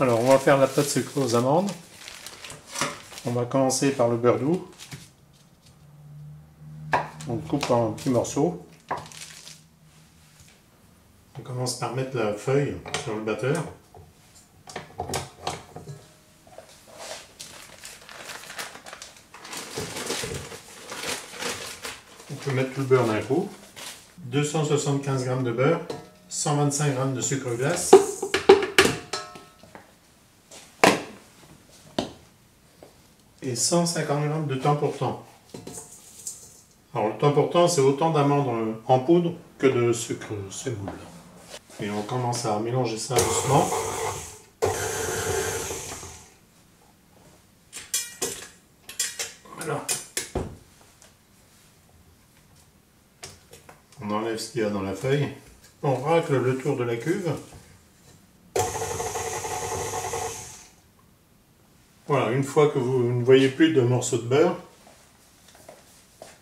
Alors on va faire la pâte sucrée aux amandes. On va commencer par le beurre doux. On coupe en petits morceaux. On commence par mettre la feuille sur le batteur. On peut mettre tout le beurre d'un coup. 275 g de beurre, 125 g de sucre glace. Et 150 g de temps pour temps. Alors le temps pour temps, c'est autant d'amandes en poudre que de sucre semoule. Et on commence à mélanger ça doucement. Voilà. On enlève ce qu'il y a dans la feuille. On racle le tour de la cuve. Voilà, une fois que vous ne voyez plus de morceaux de beurre,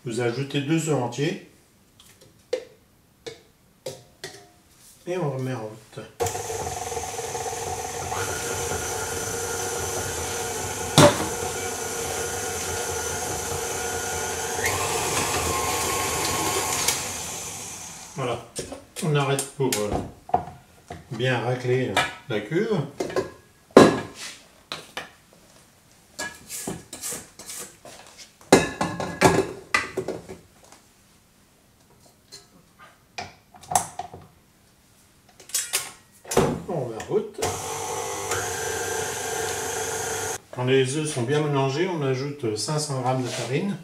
vous ajoutez 2 œufs entiers et on remet en route. Voilà, on arrête pour bien racler la cuve. On met en route. Quand les œufs sont bien mélangés, on ajoute 500 g de farine.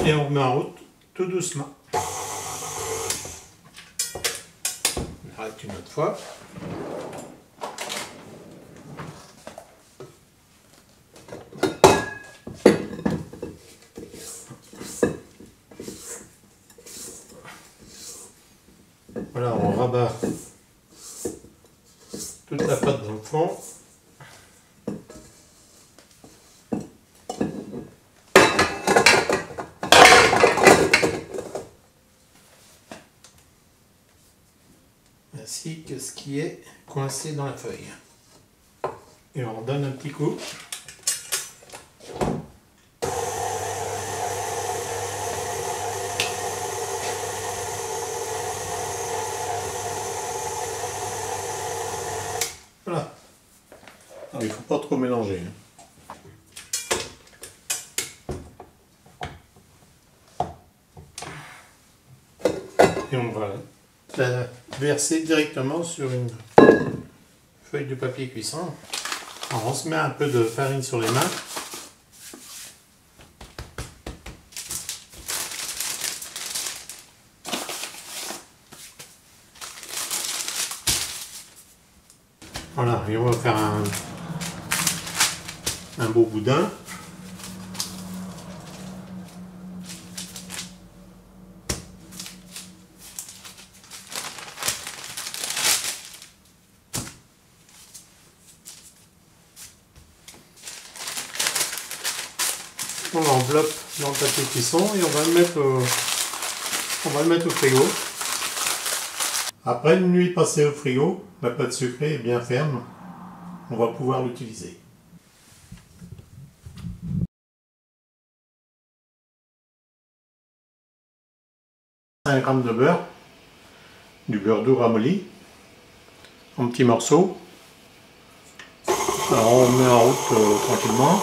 Et on remet en route tout doucement. On arrête une autre fois. Voilà, on rabat toute la pâte dans le fond. Ainsi que ce qui est coincé dans la feuille. Et on donne un petit coup. Voilà. Alors, il ne faut pas trop mélanger. Et on va la verser directement sur une feuille de papier cuisson. Alors, on se met un peu de farine sur les mains. Voilà, et on va faire un beau boudin. On l'enveloppe dans le papier cuisson et on va le mettre au frigo. Après une nuit passée au frigo, la pâte sucrée est bien ferme. On va pouvoir l'utiliser. 5 g de beurre, du beurre doux ramolli, en petits morceaux. Alors on met en route tranquillement.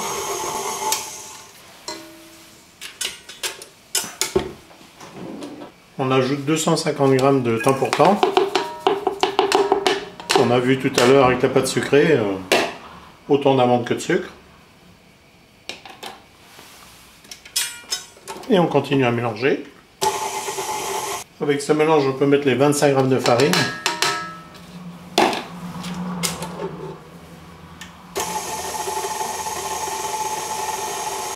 On ajoute 250 g de temps pour temps. On a vu tout à l'heure avec la pâte sucrée, autant d'amandes que de sucre. Et on continue à mélanger. Avec ce mélange, on peut mettre les 25 g de farine.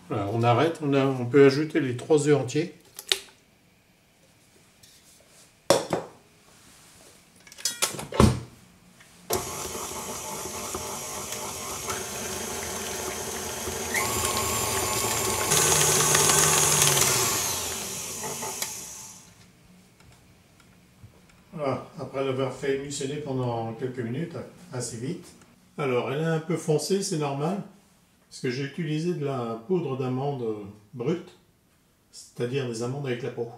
Voilà, on arrête, on peut ajouter les 3 œufs entiers. voilà, après l'avoir fait émulsionner pendant quelques minutes, assez vite. Alors, elle est un peu foncée, c'est normal, parce que j'ai utilisé de la poudre d'amande brute, c'est-à-dire des amandes avec la peau.